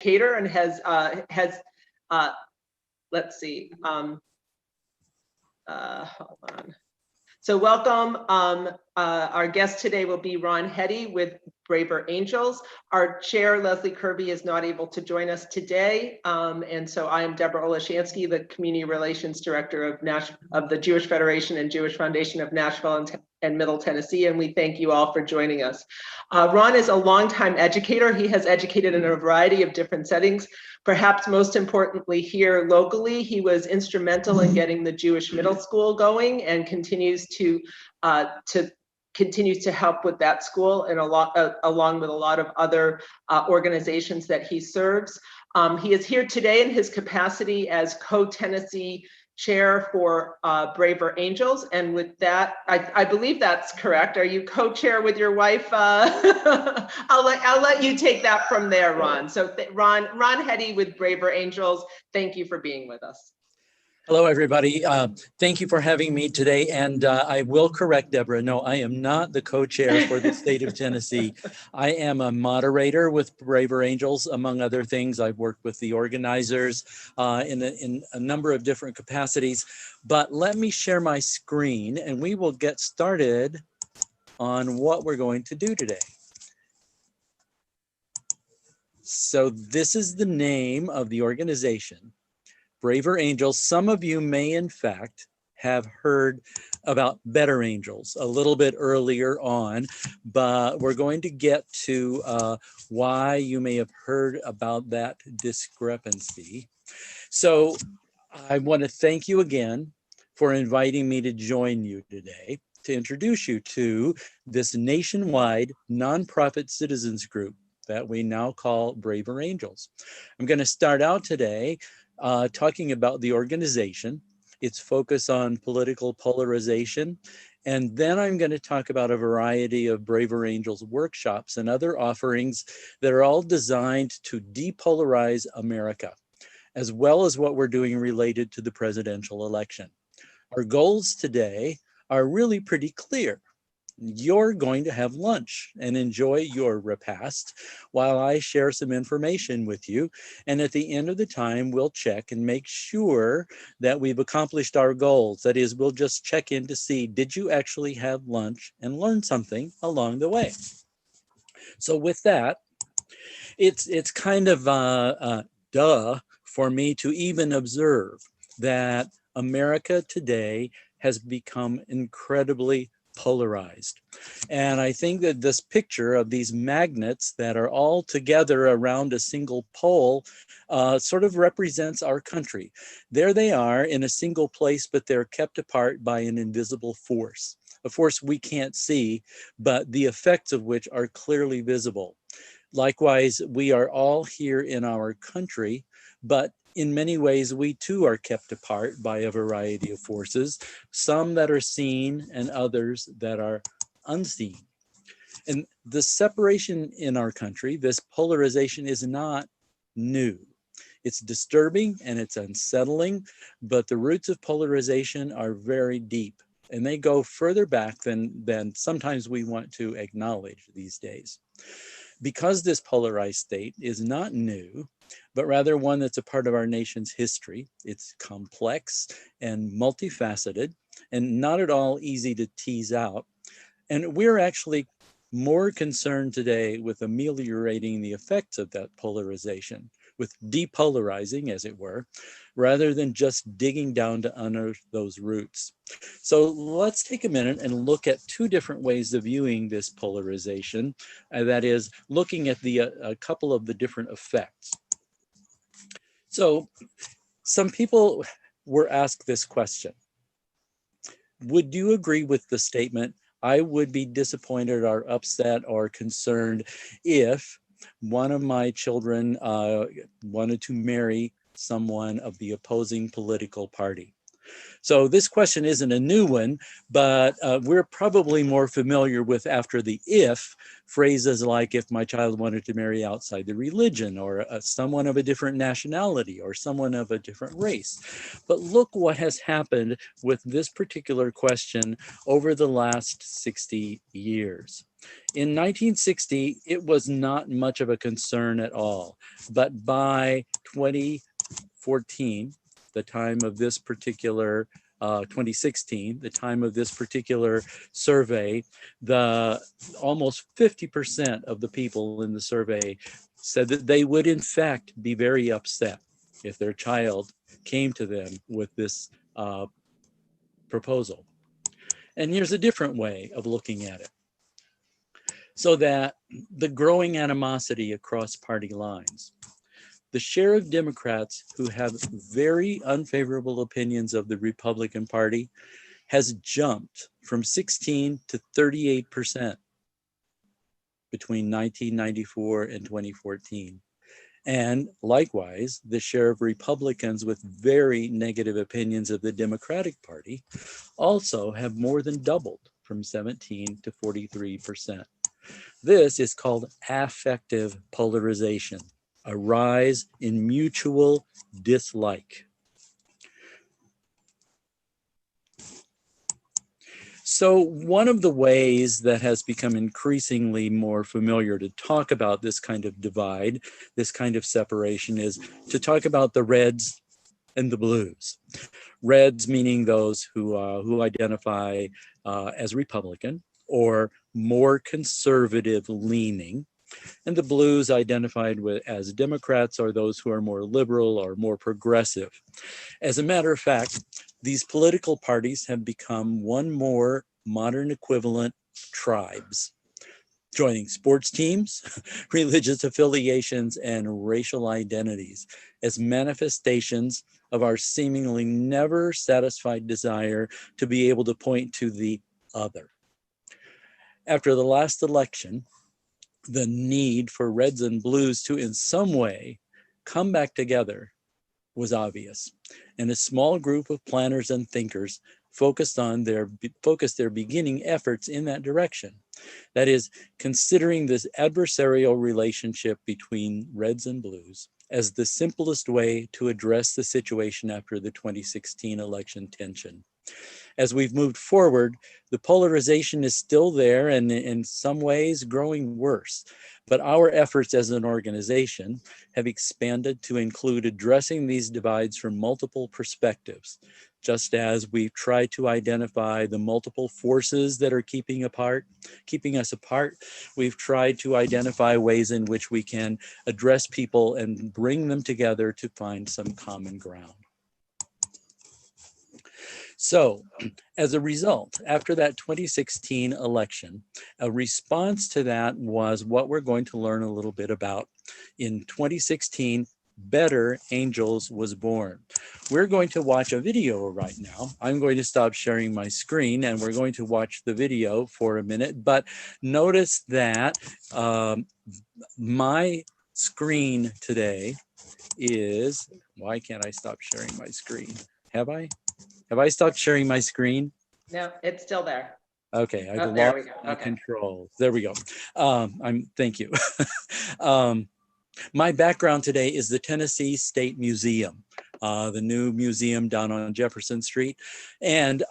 educator and let's see, hold on. So welcome. Our guest today will be Ron Heady with Braver Angels. Our chair, Leslie Kirby, is not able to join us today. And so I am Deborah Olashansky, the Community Relations Director of the Jewish Federation and Jewish Foundation of Nashville and Middle Tennessee. And we thank you all for joining us. Ron is a longtime educator. He has educated in a variety of different settings. Perhaps most importantly here locally, he was instrumental in getting the Jewish middle school going and continues to help with that school and along with a lot of other organizations that he serves. He is here today in his capacity as co-Tennessee chair for Braver Angels. And with that, I believe that's correct. Are you co-chair with your wife? I'll let you take that from there, Ron. So Ron Heady with Braver Angels, thank you for being with us. Hello, everybody. Thank you for having me today. And I will correct Deborah. No, I am not the co-chair for the state of Tennessee. I am a moderator with Braver Angels, among other things. I've worked with the organizers in a number of different capacities. But let me share my screen and we will get started on what we're going to do today. So this is the name of the organization, Braver Angels. Some of you may, in fact, have heard about Better Angels a little bit earlier on, but we're going to get to why you may have heard about that discrepancy. So I want to thank you again for inviting me to join you today to introduce you to this nationwide nonprofit citizens group that we now call Braver Angels. I'm going to start out today talking about the organization, its focus on political polarization, and then I'm going to talk about a variety of Braver Angels workshops and other offerings that are all designed to depolarize America, as well as what we're doing related to the presidential election. Our goals today are really pretty clear. You're going to have lunch and enjoy your repast while I share some information with you. And at the end of the time, we'll check and make sure that we've accomplished our goals. That is, we'll just check in to see, did you actually have lunch and learn something along the way? So with that, it's kind of duh for me to even observe that America today has become incredibly polarized. And I think that this picture of these magnets that are all together around a single pole sort of represents our country. There they are in a single place, but they're kept apart by an invisible force, a force we can't see, but the effects of which are clearly visible. Likewise, we are all here in our country, but in many ways, we too are kept apart by a variety of forces, some that are seen and others that are unseen. And the separation in our country, this polarization, is not new. It's disturbing and it's unsettling, but the roots of polarization are very deep and they go further back than sometimes we want to acknowledge these days. Because this polarized state is not new, but rather one that's a part of our nation's history. It's complex and multifaceted and not at all easy to tease out. And we're actually more concerned today with ameliorating the effects of that polarization, with depolarizing, as it were, rather than just digging down to unearth those roots. So let's take a minute and look at two different ways of viewing this polarization, that is, looking at a couple of the different effects. So some people were asked this question: would you agree with the statement, I would be disappointed or upset or concerned if one of my children wanted to marry someone of the opposing political party? So this question isn't a new one, but we're probably more familiar with, after the if, phrases like if my child wanted to marry outside the religion, or someone of a different nationality, or someone of a different race. But look what has happened with this particular question over the last 60 years. In 1960, it was not much of a concern at all, but by 2014, the time of this particular 2016, the time of this particular survey, the almost 50% of the people in the survey said that they would in fact be very upset if their child came to them with this proposal. And here's a different way of looking at it. So that the growing animosity across party lines, the share of Democrats who have very unfavorable opinions of the Republican Party has jumped from 16 to 38% between 1994 and 2014. And likewise, the share of Republicans with very negative opinions of the Democratic Party also have more than doubled from 17 to 43%. This is called affective polarization, a rise in mutual dislike. So one of the ways that has become increasingly more familiar to talk about this kind of divide, this kind of separation, is to talk about the reds and the blues. Reds meaning those who identify as Republican or more conservative leaning, and the blues identified as Democrats are those who are more liberal or more progressive. As a matter of fact, these political parties have become one more modern equivalent tribes, joining sports teams, religious affiliations, and racial identities as manifestations of our seemingly never satisfied desire to be able to point to the other. After the last election, the need for reds and blues to in some way come back together was obvious, and a small group of planners and thinkers focused their beginning efforts in that direction. That is, considering this adversarial relationship between reds and blues as the simplest way to address the situation after the 2016 election tension. As we've moved forward, the polarization is still there and in some ways growing worse. But our efforts as an organization have expanded to include addressing these divides from multiple perspectives. Just as we've tried to identify the multiple forces that are keeping us apart, we've tried to identify ways in which we can address people and bring them together to find some common ground. So, as a result, after that 2016 election, a response to that was what we're going to learn a little bit about. In 2016, Better Angels was born. We're going to watch a video right now. I'm going to stop sharing my screen and we're going to watch the video for a minute, but notice that my screen today is, why can't I stop sharing my screen? Have I stopped sharing my screen? No, it's still there. Okay, I've lost my control. There we go. Thank you. My background today is the Tennessee State Museum, the new museum down on Jefferson Street. And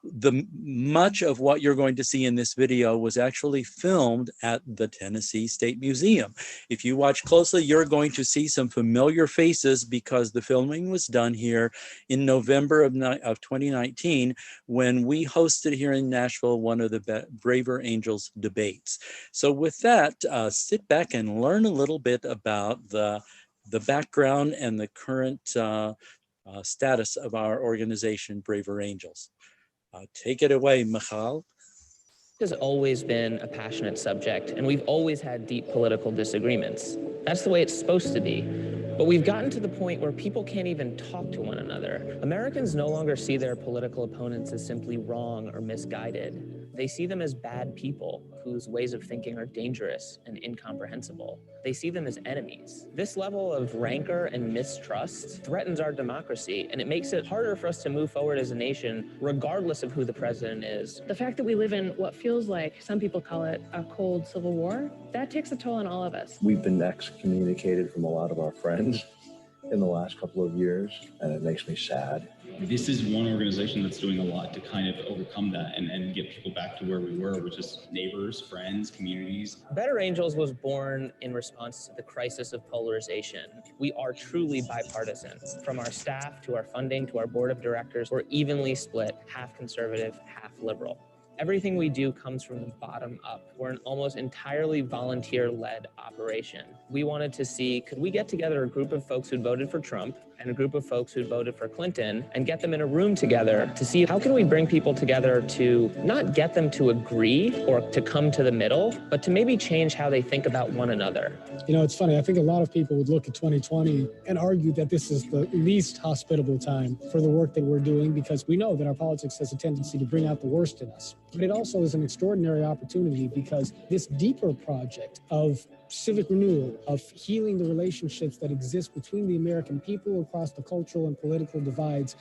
much of what you're going to see in this video was actually filmed at the Tennessee State Museum. If you watch closely, you're going to see some familiar faces because the filming was done here in November of 2019 when we hosted here in Nashville one of the Braver Angels debates. So with that, sit back and learn a little bit about the background and the current status of our organization, Braver Angels. Take it away, Michal. Has always been a passionate subject, and we've always had deep political disagreements. That's the way it's supposed to be. But we've gotten to the point where people can't even talk to one another. Americans no longer see their political opponents as simply wrong or misguided. They see them as bad people whose ways of thinking are dangerous and incomprehensible. They see them as enemies. This level of rancor and mistrust threatens our democracy, and it makes it harder for us to move forward as a nation, regardless of who the president is. The fact that we live in what feels like, some people call it a cold civil war, that takes a toll on all of us. We've been excommunicated from a lot of our friends in the last couple of years, and it makes me sad. this is one organization that's doing a lot to kind of overcome that and get people back to where we were, which is neighbors, friends, communities. Better Angels was born in response to the crisis of polarization. We are truly bipartisan. From our staff to our funding to our board of directors, we're evenly split, half conservative, half liberal. Everything we do comes from the bottom up. We're an almost entirely volunteer-led operation. We wanted to see, could we get together a group of folks who'd voted for Trump and a group of folks who'd voted for Clinton and get them in a room together to see how can we bring people together to not get them to agree or to come to the middle, but to maybe change how they think about one another. You know, it's funny. I think a lot of people would look at 2020 and argue that this is the least hospitable time for the work that we're doing, because we know that our politics has a tendency to bring out the worst in us. But it also is an extraordinary opportunity, because this deeper project of civic renewal, of healing the relationships that exist between the American people across the cultural and political divides,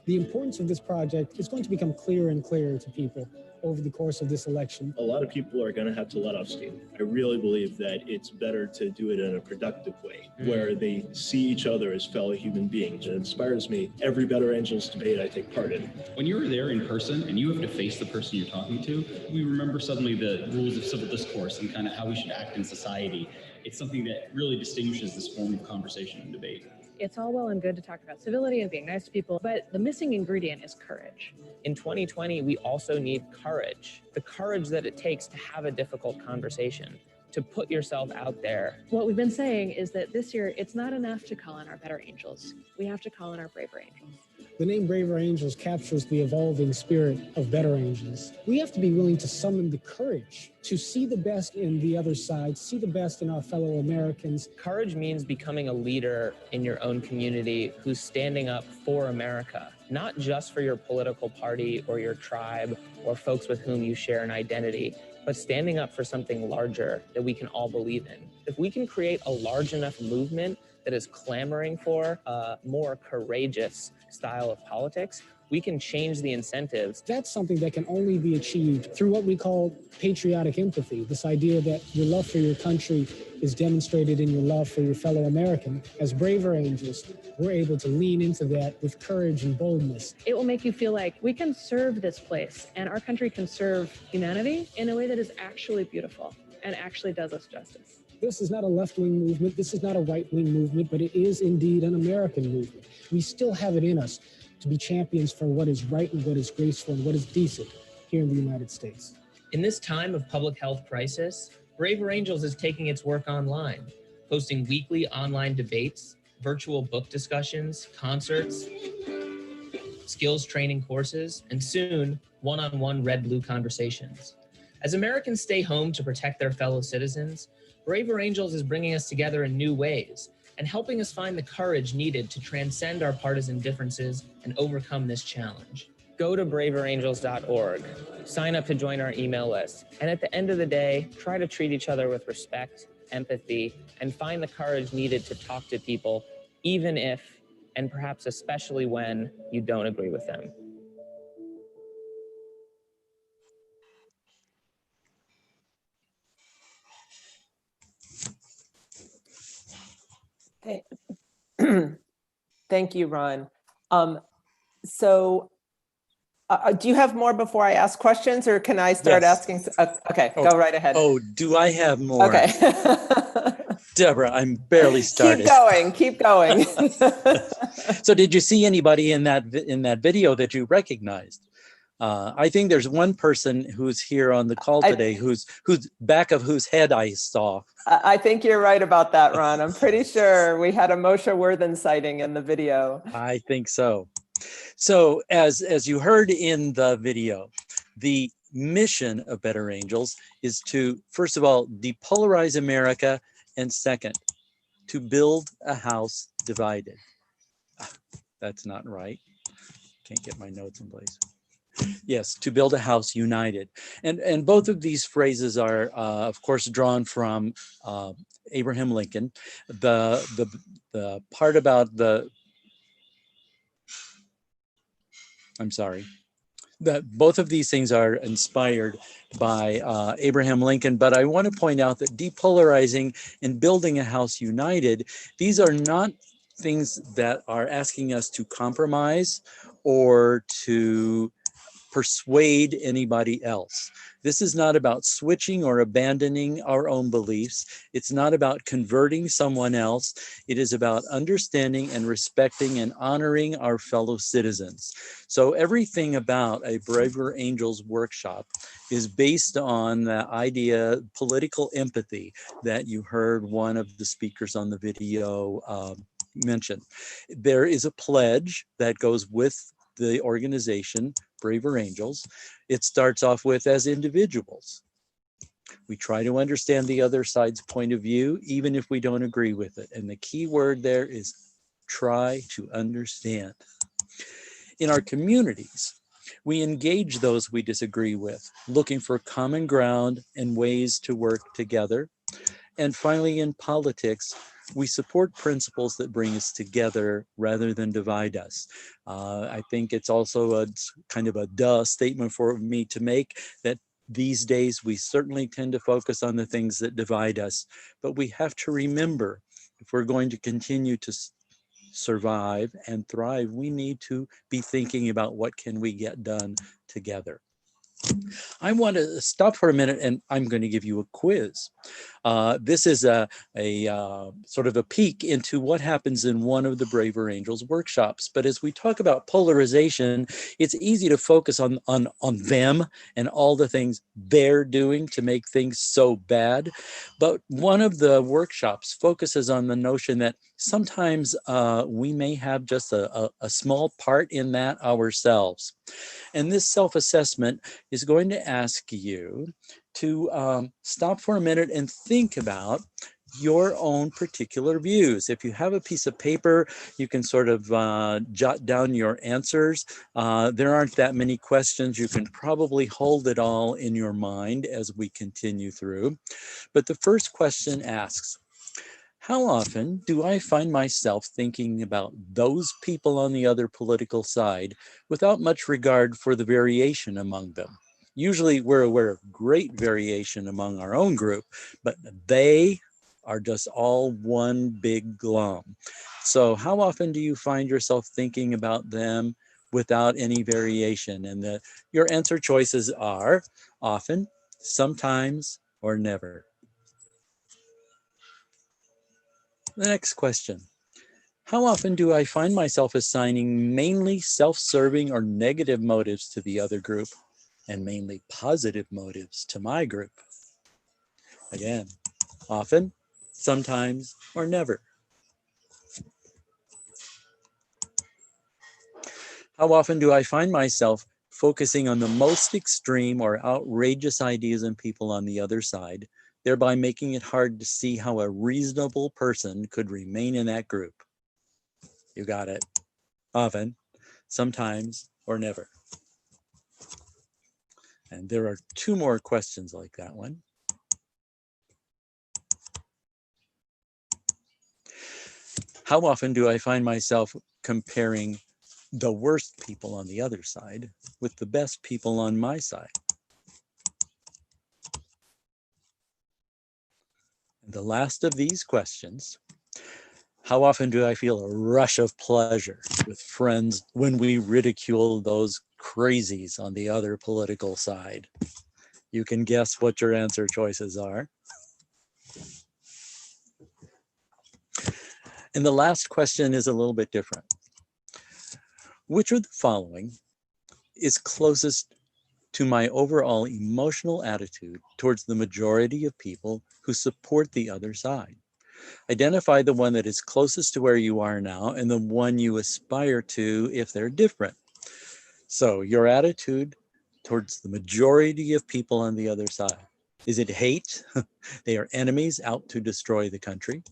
the importance of this project is going to become clearer and clearer to people over the course of this election. A lot of people are going to have to let off steam. I really believe that it's better to do it in a productive way, where they see each other as fellow human beings. It inspires me every Better Angels debate I take part in. When you're there in person and you have to face the person you're talking to, we remember suddenly the rules of civil discourse and kind of how we should act in society. It's something that really distinguishes this form of conversation and debate. It's all well and good to talk about civility and being nice to people, but the missing ingredient is courage. In 2020, we also need courage. The courage that it takes to have a difficult conversation, to put yourself out there. What we've been saying is that this year, it's not enough to call in our better angels. We have to call in our braver angels. The name Braver Angels captures the evolving spirit of Better Angels. We have to be willing to summon the courage to see the best in the other side, see the best in our fellow Americans. Courage means becoming a leader in your own community who's standing up for America, not just for your political party or your tribe or folks with whom you share an identity, but standing up for something larger that we can all believe in. If we can create a large enough movement that is clamoring for a more courageous style of politics, we can change the incentives. That's something that can only be achieved through what we call patriotic empathy, this idea that your love for your country is demonstrated in your love for your fellow American. As Braver Angels, we're able to lean into that with courage and boldness. It will make you feel like we can serve this place and our country can serve humanity in a way that is actually beautiful and actually does us justice. This is not a left-wing movement. This is not a right-wing movement, but it is indeed an American movement. We still have it in us to be champions for what is right and what is graceful and what is decent here in the United States. In this time of public health crisis, Braver Angels is taking its work online, hosting weekly online debates, virtual book discussions, concerts, skills training courses, and soon, one-on-one red-blue conversations. As Americans stay home to protect their fellow citizens, Braver Angels is bringing us together in new ways and helping us find the courage needed to transcend our partisan differences and overcome this challenge. Go to braverangels.org, sign up to join our email list, and at the end of the day, try to treat each other with respect, empathy, and find the courage needed to talk to people, even if, and perhaps especially when, you don't agree with them. Thank you, Ron. Do you have more before I ask questions, or can I start Yes. asking? Okay, go right ahead. Oh, do I have more? Okay. Deborah, I'm barely started. Keep going. So did you see anybody in that video that you recognized? I think there's one person who's here on the call today whose back of whose head I saw. I think you're right about that, Ron. I'm pretty sure we had a Moshe Worthen sighting in the video. I think so. So as you heard in the video, the mission of Better Angels is to, first of all, depolarize America, and second, to build a house divided. That's not right. Can't get my notes in place. Yes, to build a house united. And both of these phrases are, of course, drawn from Abraham Lincoln. The part about both of these things are inspired by Abraham Lincoln, but I want to point out that depolarizing and building a house united, these are not things that are asking us to compromise or to persuade anybody else. This is not about switching or abandoning our own beliefs. It's not about converting someone else. It is about understanding and respecting and honoring our fellow citizens. So everything about a Braver Angels workshop is based on the idea, political empathy, that you heard one of the speakers on the video mention. There is a pledge that goes with the organization, Braver Angels. It starts off with, as individuals, we try to understand the other side's point of view, even if we don't agree with it. And the key word there is try to understand. In our communities, we engage those we disagree with, looking for common ground and ways to work together. And finally, in politics, we support principles that bring us together rather than divide us. I think it's also a kind of a duh statement for me to make that these days we certainly tend to focus on the things that divide us, but we have to remember, if we're going to continue to survive and thrive, we need to be thinking about what can we get done together. I want to stop for a minute and I'm going to give you a quiz. This is a sort of a peek into what happens in one of the Braver Angels workshops. But as we talk about polarization, it's easy to focus on them and all the things they're doing to make things so bad. But one of the workshops focuses on the notion that sometimes we may have just a small part in that ourselves. And this self-assessment is going to ask you to stop for a minute and think about your own particular views. If you have a piece of paper, you can sort of jot down your answers. There aren't that many questions. You can probably hold it all in your mind as we continue through. But the first question asks, how often do I find myself thinking about those people on the other political side without much regard for the variation among them? Usually we're aware of great variation among our own group, but they are just all one big glom. So how often do you find yourself thinking about them without any variation? And your answer choices are often, sometimes, or never. The next question. How often do I find myself assigning mainly self-serving or negative motives to the other group and mainly positive motives to my group? Again, often, sometimes, or never. How often do I find myself focusing on the most extreme or outrageous ideas and people on the other side, thereby making it hard to see how a reasonable person could remain in that group? You got it. Often, sometimes, or never. And there are two more questions like that one. How often do I find myself comparing the worst people on the other side with the best people on my side? And the last of these questions, how often do I feel a rush of pleasure with friends when we ridicule those crazies on the other political side? You can guess what your answer choices are. And the last question is a little bit different. Which of the following is closest to my overall emotional attitude towards the majority of people who support the other side? Identify the one that is closest to where you are now and the one you aspire to if they're different. So your attitude towards the majority of people on the other side. Is it hate? They are enemies out to destroy the country.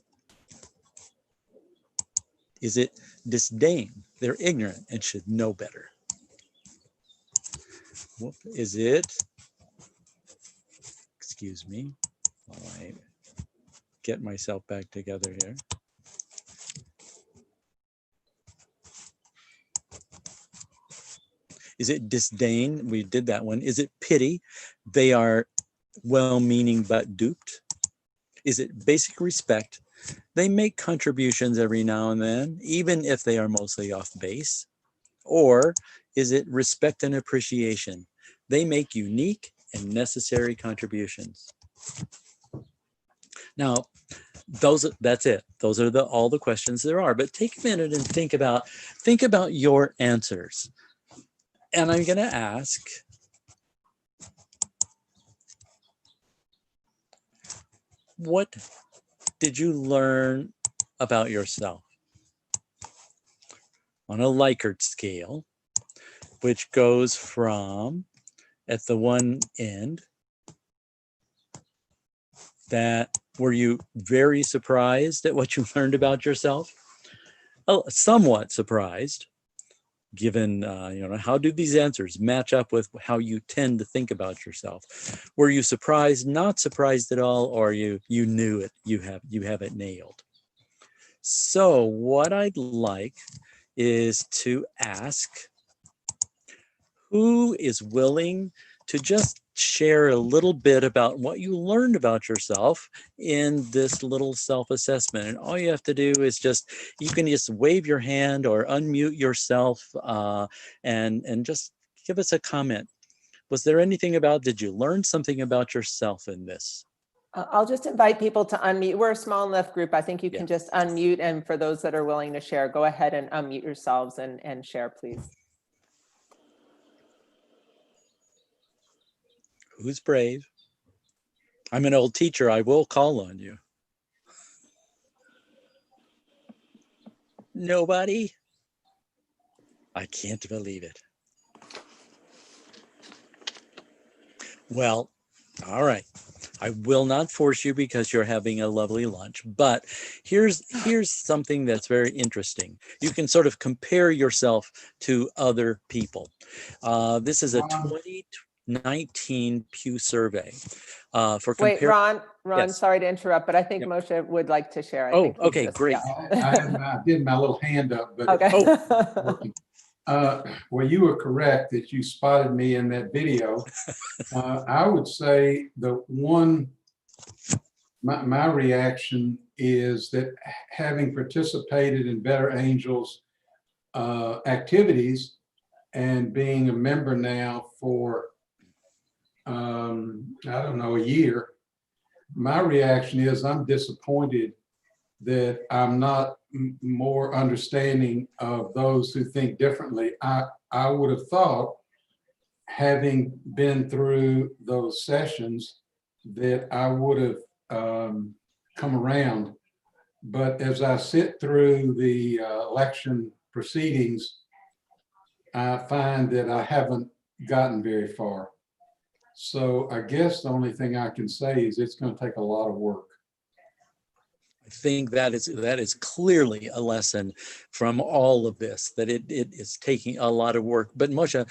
Is it disdain? They're ignorant and should know better. Is it, excuse me, while I get myself back together here. Is it disdain? We did that one. Is it pity? They are well-meaning but duped. Is it basic respect? they make contributions every now and then, even if they are mostly off base? Or is it respect and appreciation? They make unique and necessary contributions. Now, that's it. Those are all the questions there are. But take a minute and think about your answers. And I'm going to ask, what did you learn about yourself on a Likert scale, which goes from, at the one end, that were you very surprised at what you learned about yourself? Oh, somewhat surprised, given, how do these answers match up with how you tend to think about yourself? Were you surprised, not surprised at all, or you knew it, you have it nailed? So what I'd like is to ask, who is willing to just share a little bit about what you learned about yourself in this little self-assessment? And all you have to do is you can just wave your hand or unmute yourself and just give us a comment. Was there anything did you learn something about yourself in this? I'll just invite people to unmute. We're a small enough group. I think you can just unmute. And for those that are willing to share, go ahead and unmute yourselves and share, please. Who's brave? I'm an old teacher. I will call on you. Nobody? I can't believe it. Well, all right. I will not force you because you're having a lovely lunch, but here's something that's very interesting. You can sort of compare yourself to other people. This is a 2019 Pew survey. Wait, Ron, yes. Sorry to interrupt, but I think Moshe would like to share. Okay, great. I did my little hand up, but okay. it's working. Well, you were correct that you spotted me in that video. I would say my reaction is that having participated in Better Angels activities and being a member now for, I don't know, a year, my reaction is I'm disappointed that I'm not more understanding of those who think differently. I would have thought, having been through those sessions, that I would have come around. But as I sit through the election proceedings, I find that I haven't gotten very far. So I guess the only thing I can say is it's going to take a lot of work. I think that is clearly a lesson from all of this, that it is taking a lot of work. But Moshe,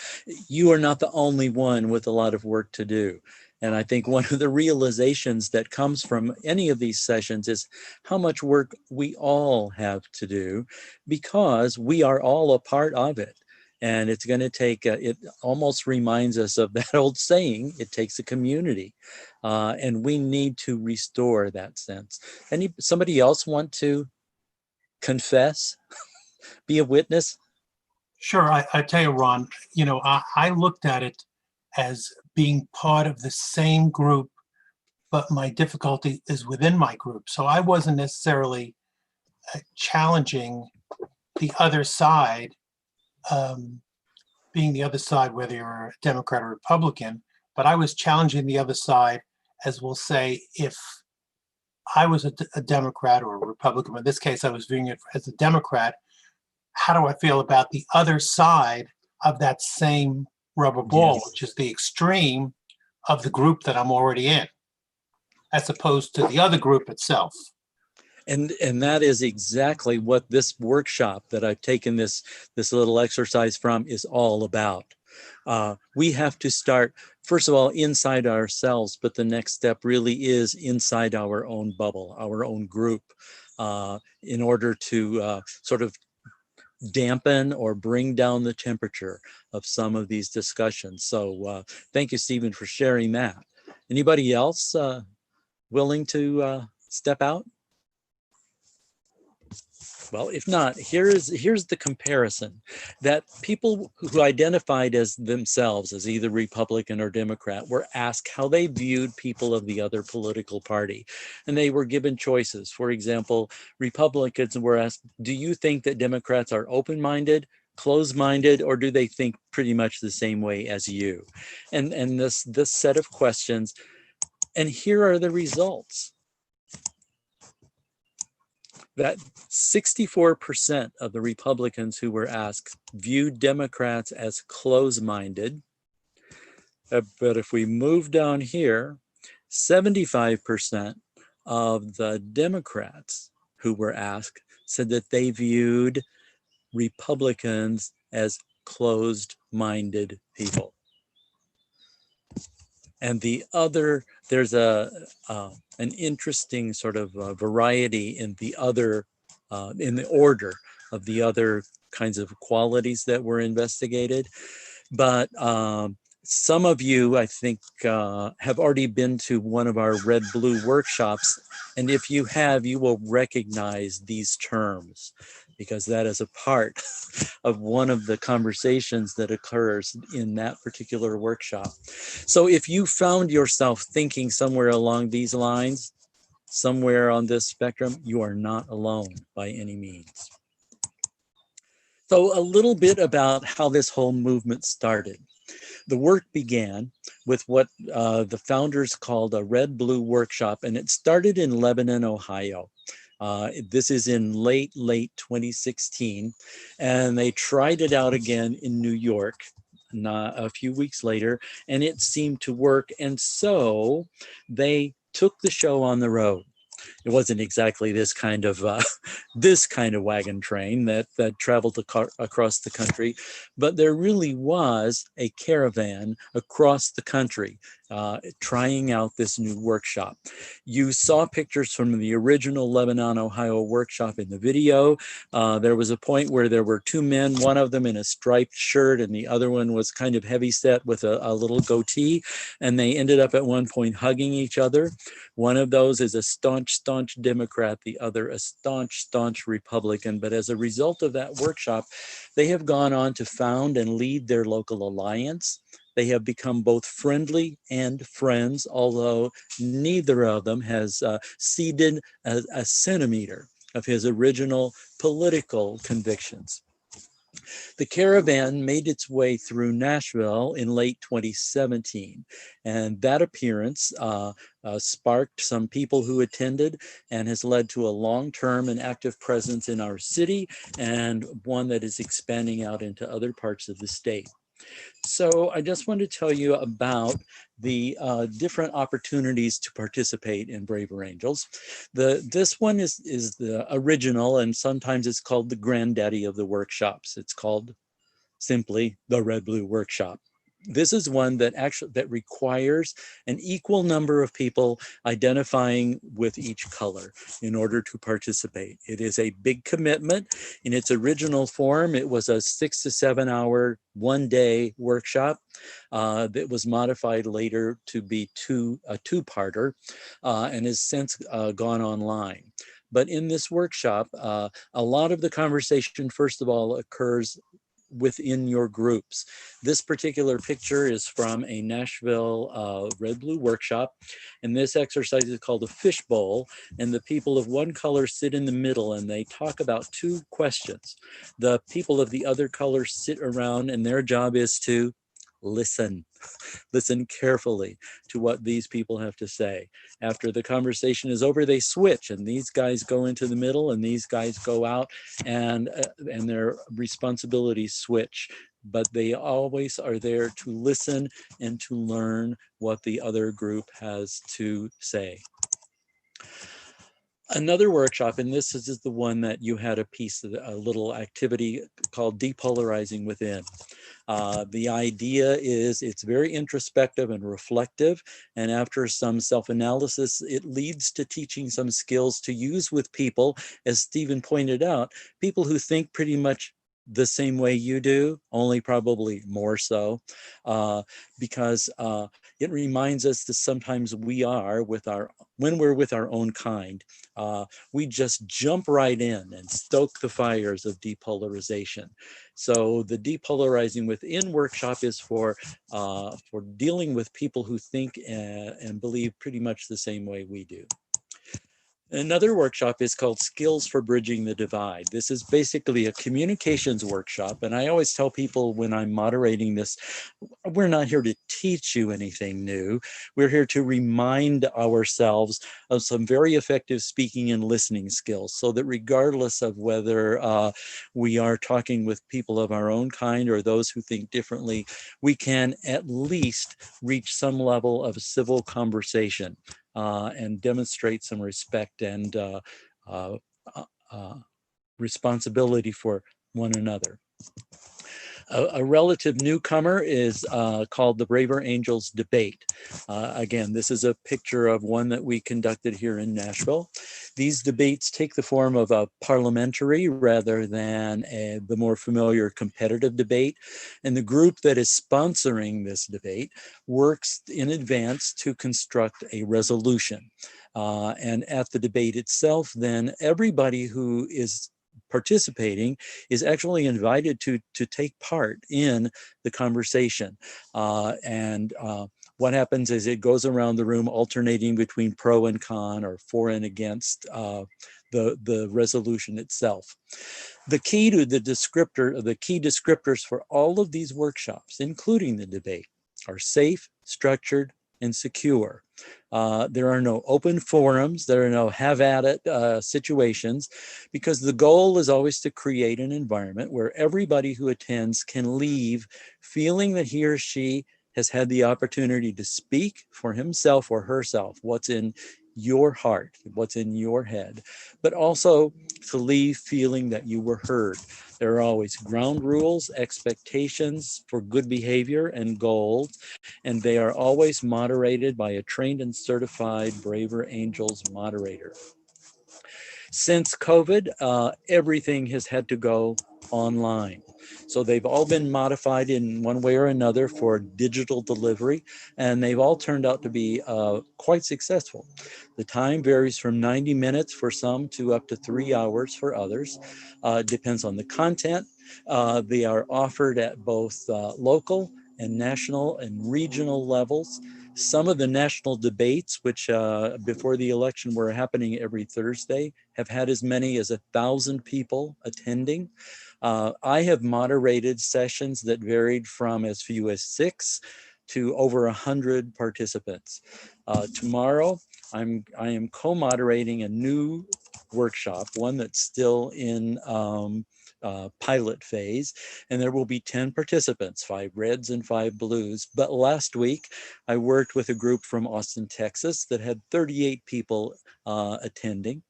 you are not the only one with a lot of work to do. And I think one of the realizations that comes from any of these sessions is how much work we all have to do, because we are all a part of it. And it's going to take, it almost reminds us of that old saying, it takes a community. And we need to restore that sense. Somebody else want to confess, be a witness? Sure. I tell you, Ron, I looked at it as being part of the same group, but my difficulty is within my group. So I wasn't necessarily challenging the other side, being the other side, whether you're a Democrat or Republican, but I was challenging the other side, as we'll say, if I was a Democrat or a Republican, in this case, I was viewing it as a Democrat, how do I feel about the other side of that same rubber ball, Yes. which is the extreme of the group that I'm already in, as opposed to the other group itself. And that is exactly what this workshop that I've taken this little exercise from is all about. We have to start, first of all, inside ourselves, but the next step really is inside our own bubble, our own group, in order to sort of dampen or bring down the temperature of some of these discussions. So thank you, Stephen, for sharing that. Anybody else willing to step out? Well, if not, here's the comparison that people who identified as themselves as either Republican or Democrat were asked how they viewed people of the other political party. And they were given choices. For example, Republicans were asked, do you think that Democrats are open-minded, closed-minded, or do they think pretty much the same way as you? And this set of questions, and here are the results. That 64% of the Republicans who were asked viewed Democrats as close-minded. But if we move down here, 75% of the Democrats who were asked said that they viewed Republicans as closed-minded people. And there's an interesting sort of variety in the order of the other kinds of qualities that were investigated. But some of you, I think, have already been to one of our red blue workshops. And if you have, you will recognize these terms, because that is a part of one of the conversations that occurs in that particular workshop. So if you found yourself thinking somewhere along these lines, somewhere on this spectrum, you are not alone by any means. So a little bit about how this whole movement started. The work began with what the founders called a red blue workshop, and it started in Lebanon, Ohio. This is in late 2016, and they tried it out again in New York a few weeks later, and it seemed to work. And so they took the show on the road. It wasn't exactly this kind of wagon train that traveled across the country, but there really was a caravan across the country trying out this new workshop. You saw pictures from the original Lebanon, Ohio workshop in the video. There was a point where there were two men, one of them in a striped shirt and the other one was kind of heavy set with a little goatee, and they ended up at one point hugging each other. One of those is a staunch Democrat, the other a staunch Republican. But as a result of that workshop, they have gone on to found and lead their local alliance. They have become both friendly and friends, although neither of them has ceded a centimeter of his original political convictions. The caravan made its way through Nashville in late 2017, and that appearance sparked some people who attended and has led to a long-term and active presence in our city, and one that is expanding out into other parts of the state. So I just want to tell you about the different opportunities to participate in Braver Angels. This one is the original, and sometimes it's called the granddaddy of the workshops. It's called simply the Red Blue Workshop. This is one that requires an equal number of people identifying with each color in order to participate. It is a big commitment. In its original form, it was a 6 to 7 hour, one-day workshop that was modified later to be a two-parter and has since gone online. But in this workshop, a lot of the conversation, first of all, occurs within your groups. This particular picture is from a Nashville Red Blue workshop, and this exercise is called a fishbowl, and the people of one color sit in the middle and they talk about two questions. The people of the other color sit around and their job is to listen carefully to what these people have to say. After the conversation is over, they switch, and these guys go into the middle and these guys go out, and their responsibilities switch. But they always are there to listen and to learn what the other group has to say. Another workshop, and this is the one that you had a little activity called Depolarizing Within. The idea is it's very introspective and reflective, and after some self-analysis, it leads to teaching some skills to use with people, as Stephen pointed out, people who think pretty much the same way you do, only probably more so, because It reminds us that sometimes when we're with our own kind, we just jump right in and stoke the fires of depolarization. So the Depolarizing Within workshop is for dealing with people who think and believe pretty much the same way we do. Another workshop is called Skills for Bridging the Divide. This is basically a communications workshop. And I always tell people when I'm moderating this, we're not here to teach you anything new. We're here to remind ourselves of some very effective speaking and listening skills, so that regardless of whether we are talking with people of our own kind or those who think differently, we can at least reach some level of civil conversation. And demonstrate some respect and responsibility for one another. A relative newcomer is called the Braver Angels Debate. Again, this is a picture of one that we conducted here in Nashville. These debates take the form of a parliamentary rather than the more familiar competitive debate. And the group that is sponsoring this debate works in advance to construct a resolution. And at the debate itself, then everybody who is participating is actually invited to take part in the conversation. What happens is it goes around the room alternating between pro and con or for and against the resolution itself. The key descriptors for all of these workshops, including the debate, are safe, structured, and secure. There are no open forums, there are no have at it situations, because the goal is always to create an environment where everybody who attends can leave feeling that he or she has had the opportunity to speak for himself or herself, what's in your heart, what's in your head, but also to leave feeling that you were heard. There are always ground rules, expectations for good behavior and goals, and they are always moderated by a trained and certified Braver Angels moderator. Since COVID, everything has had to go online. So they've all been modified in one way or another for digital delivery, and they've all turned out to be quite successful. The time varies from 90 minutes for some to up to 3 hours for others. It depends on the content. They are offered at both local and national and regional levels. Some of the national debates, which before the election were happening every Thursday, have had as many as 1,000 people attending. I have moderated sessions that varied from as few as 6 to over 100 participants. Tomorrow, I am co-moderating a new workshop, one that's still in pilot phase, and there will be 10 participants, 5 reds and 5 blues. But last week, I worked with a group from Austin, Texas that had 38 people attending.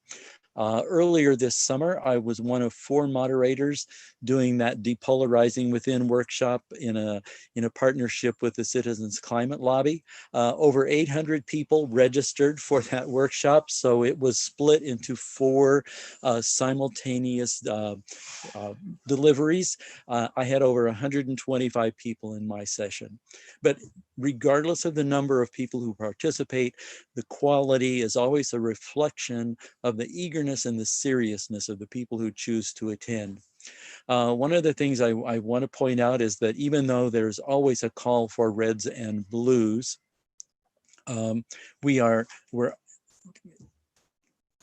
Earlier this summer, I was one of 4 moderators doing that Depolarizing Within workshop in a partnership with the Citizens Climate Lobby. Over 800 people registered for that workshop, so it was split into 4 simultaneous deliveries. I had over 125 people in my session. But regardless of the number of people who participate, the quality is always a reflection of the eagerness and the seriousness of the people who choose to attend. One of the things I want to point out is that even though there's always a call for reds and blues, we're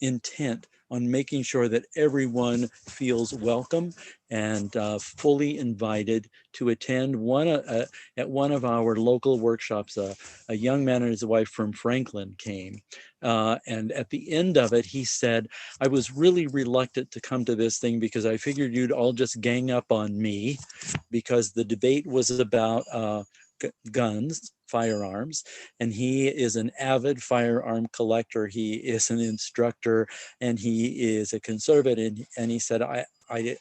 intent on making sure that everyone feels welcome and fully invited to attend at one of our local workshops. A young man and his wife from Franklin came, and at the end of it, he said, "I was really reluctant to come to this thing because I figured you'd all just gang up on me, because the debate was about guns, firearms, and he is an avid firearm collector. He is an instructor, and he is a conservative." And he said, I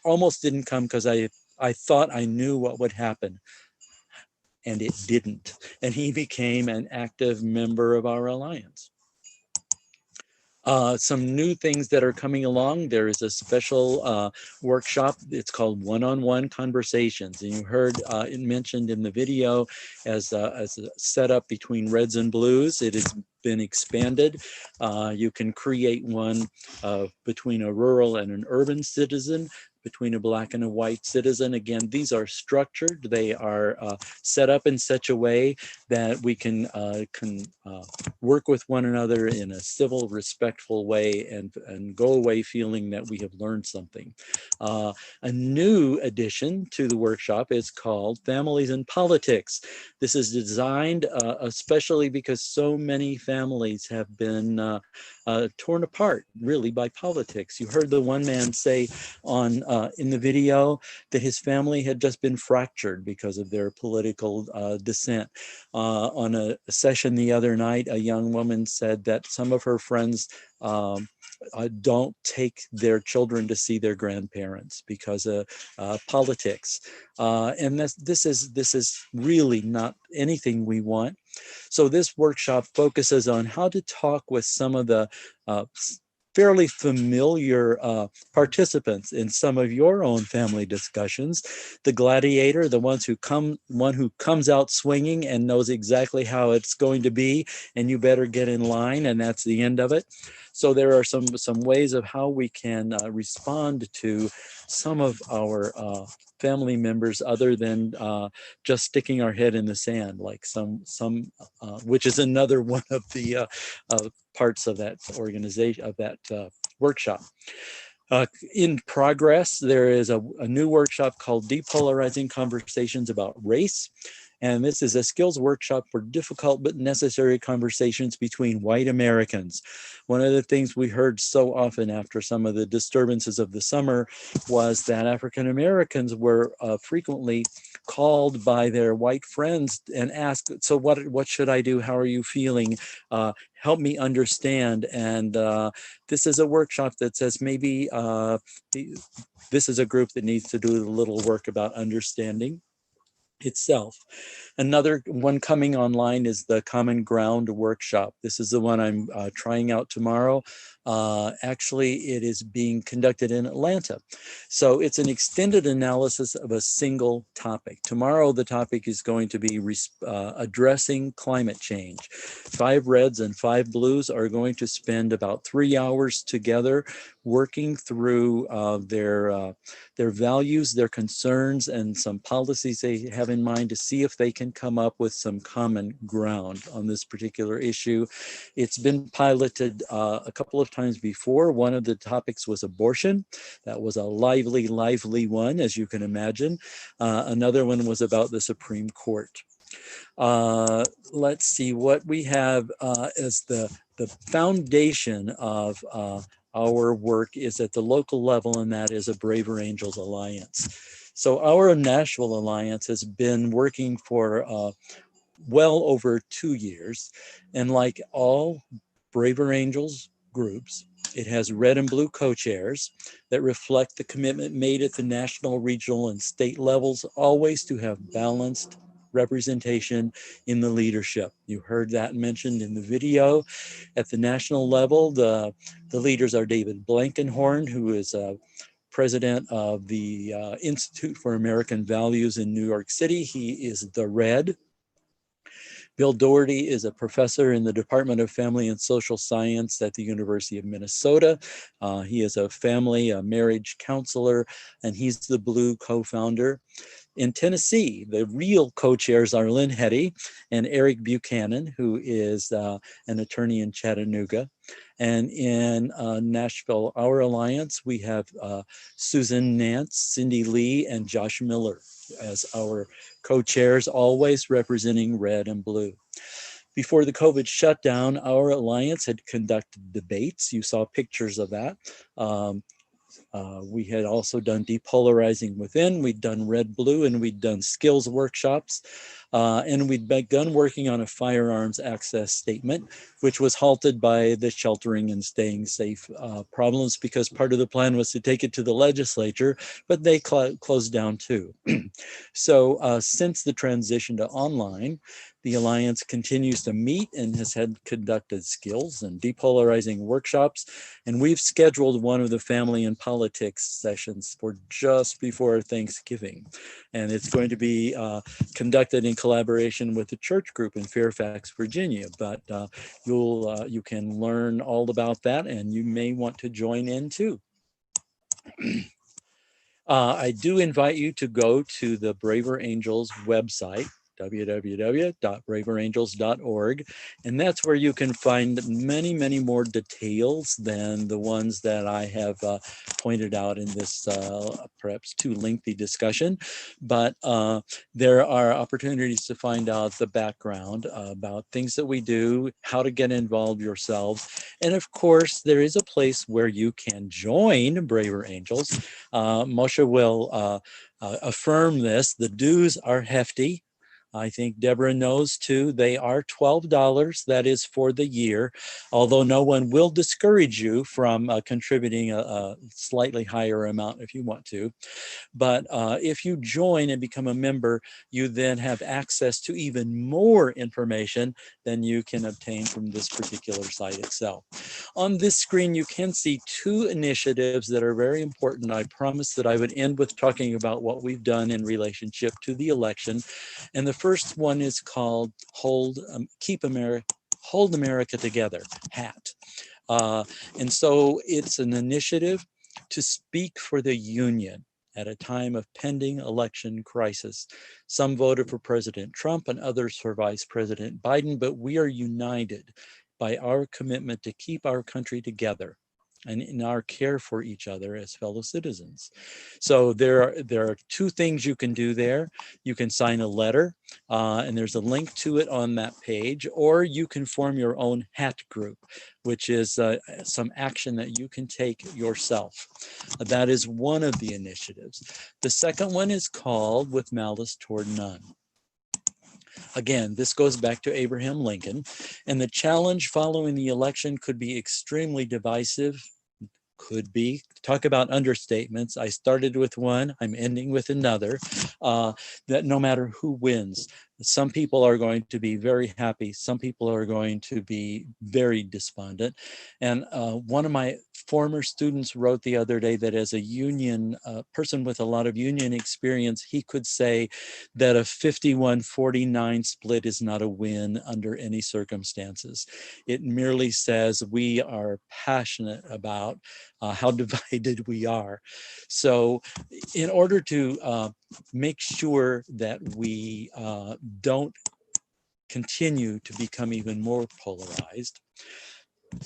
almost didn't come because I thought I knew what would happen, and it didn't. And he became an active member of our alliance. Some new things that are coming along. There is a special workshop. It's called One-on-One Conversations. And you heard it mentioned in the video as a setup between reds and blues. It has been expanded. You can create one between a rural and an urban citizen, between a black and a white citizen. Again, these are structured. They are set up in such a way that we can work with one another in a civil, respectful way and go away feeling that we have learned something. A new addition to the workshop is called Families in Politics. This is designed especially because so many families have been torn apart really by politics. You heard the one man say on in the video that his family had just been fractured because of their political dissent. On a session the other night, a young woman said that some of her friends don't take their children to see their grandparents because of politics. And this is really not anything we want. So this workshop focuses on how to talk with some of the fairly familiar participants in some of your own family discussions. The gladiator, the one who comes out swinging and knows exactly how it's going to be, and you better get in line, and that's the end of it. So there are some ways of how we can respond to some of our family members other than just sticking our head in the sand, like some which is another one of the parts of that organization, of that workshop. In progress, there is a new workshop called Depolarizing Conversations about Race. And this is a skills workshop for difficult but necessary conversations between white Americans. One of the things we heard so often after some of the disturbances of the summer was that African Americans were frequently called by their white friends and asked, so what should I do? How are you feeling? Help me understand. And this is a workshop that says maybe this is a group that needs to do a little work about understanding itself. Another one coming online is the Common Ground workshop. This is the one I'm trying out tomorrow. Actually, it is being conducted in Atlanta. So it's an extended analysis of a single topic. Tomorrow, the topic is going to be addressing climate change. 5 reds and 5 blues are going to spend about 3 hours together working through their values, their concerns, and some policies they have in mind to see if they can come up with some common ground on this particular issue. It's been piloted a couple of times before. One of the topics was abortion. That was a lively one, as you can imagine. Another one was about the Supreme Court. Let's see what we have as the foundation of our work is at the local level, and that is a Braver Angels Alliance. So our Nashville Alliance has been working for well over 2 years. And like all Braver Angels groups, it has red and blue co-chairs that reflect the commitment made at the national, regional, and state levels, always to have balanced representation in the leadership. You heard that mentioned in the video. At the national level, the leaders are David Blankenhorn, who is president of the Institute for American Values in New York City. He is the red. Bill Doherty is a professor in the Department of Family and Social Science at the University of Minnesota. He is a marriage counselor, and he's the blue co-founder. In Tennessee, the real co-chairs are Lynn Heady and Eric Buchanan, who is an attorney in Chattanooga. And in Nashville, our alliance, we have Susan Nance, Cindy Lee, and Josh Miller as our co-chairs, always representing red and blue. Before the COVID shutdown, our alliance had conducted debates. You saw pictures of that. We had also done Depolarizing Within, we'd done Red Blue, and we'd done skills workshops. And we'd begun working on a firearms access statement, which was halted by the sheltering and staying safe problems, because part of the plan was to take it to the legislature, but they closed down too. So since the transition to online, the Alliance continues to meet and has conducted skills and depolarizing workshops. And we've scheduled one of the family and politics sessions for just before Thanksgiving. And it's going to be conducted in collaboration with the church group in Fairfax, Virginia. But you can learn all about that, and you may want to join in too. I do invite you to go to the Braver Angels website, www.braverangels.org, and that's where you can find many, many more details than the ones that I have pointed out in this perhaps too lengthy discussion. But there are opportunities to find out the background about things that we do, how to get involved yourselves, and of course there is a place where you can join Braver Angels. Moshe will affirm this. The dues are hefty. I think Deborah knows too. They are $12. That is for the year, although no one will discourage you from contributing a slightly higher amount if you want to. But if you join and become a member, you then have access to even more information than you can obtain from this particular site itself. On this screen, you can see two initiatives that are very important. I promised that I would end with talking about what we've done in relationship to the election. And the first one is called Hold America Together, HAT. And so it's an initiative to speak for the union at a time of pending election crisis. Some voted for President Trump and others for Vice President Biden, but we are united by our commitment to keep our country together and in our care for each other as fellow citizens. So there are two things you can do there. You can sign a letter, and there's a link to it on that page, or you can form your own HAT group, which is some action that you can take yourself. That is one of the initiatives. The second one is called With Malice Toward None. Again, this goes back to Abraham Lincoln, and the challenge following the election could be extremely divisive. Could be. Talk about understatements. I started with one, I'm ending with another, that no matter who wins, some people are going to be very happy. Some people are going to be very despondent. And one of my former students wrote the other day that as a union person with a lot of union experience, he could say that a 51-49 split is not a win under any circumstances. It merely says we are passionate about how divided we are. So in order to make sure that we don't continue to become even more polarized,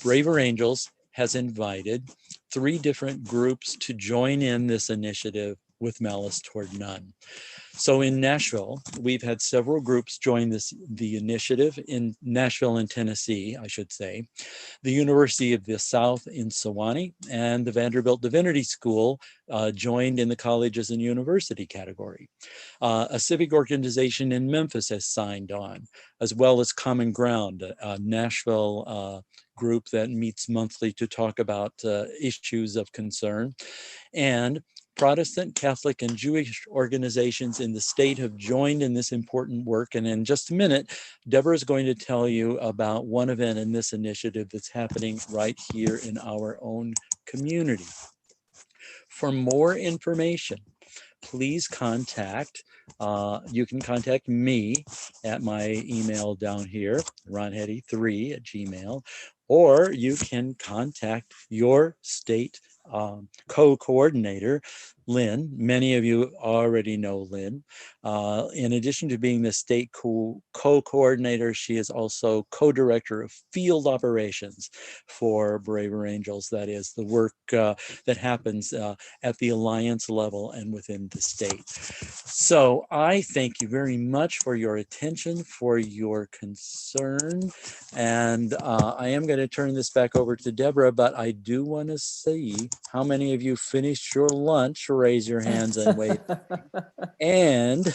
Braver Angels has invited 3 different groups to join in this initiative with Malice Toward None. So in Nashville, we've had several groups join the initiative in Nashville and Tennessee, I should say. The University of the South in Sewanee and the Vanderbilt Divinity School joined in the colleges and university category. A civic organization in Memphis has signed on, as well as Common Ground, a Nashville group that meets monthly to talk about issues of concern. And Protestant, Catholic, and Jewish organizations in the state have joined in this important work. And in just a minute, Deborah is going to tell you about one event in this initiative that's happening right here in our own community. For more information, please contact, you can contact me at my email down here, ronheady3@gmail.com, or you can contact your state co-coordinator, Lynn. Many of you already know Lynn. In addition to being the state co-coordinator, she is also co-director of field operations for Braver Angels. That is the work that happens at the alliance level and within the state. So I thank you very much for your attention, for your concern. And I am going to turn this back over to Deborah, but I do want to see how many of you finished your lunch. Raise your hands and wave. And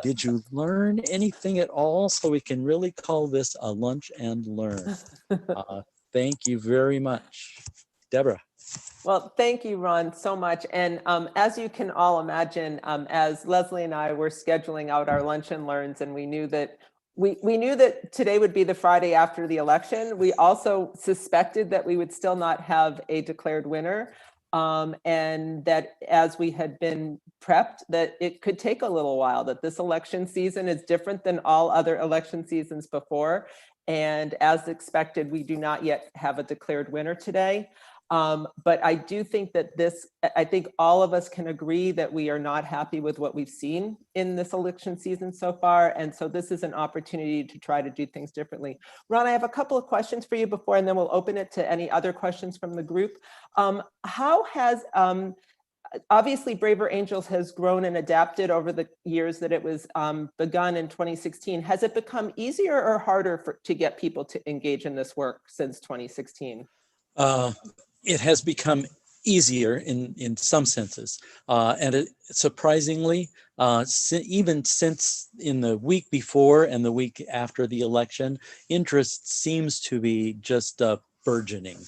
did you learn anything at all? So we can really call this a lunch and learn. Thank you very much. Deborah. Well, thank you, Ron, so much. And as you can all imagine, as Leslie and I were scheduling out our lunch and learns, and we knew that today would be the Friday after the election, we also suspected that we would still not have a declared winner. And that as we had been prepped, that it could take a little while, that this election season is different than all other election seasons before. And as expected, we do not yet have a declared winner today. But I do think that I think all of us can agree that we are not happy with what we've seen in this election season so far. And so this is an opportunity to try to do things differently. Ron, I have a couple of questions for you before, and then we'll open it to any other questions from the group. How has, obviously Braver Angels has grown and adapted over the years that it was begun in 2016. Has it become easier or harder to get people to engage in this work since 2016? It has become easier in some senses. And surprisingly, even since in the week before and the week after the election, interest seems to be just burgeoning.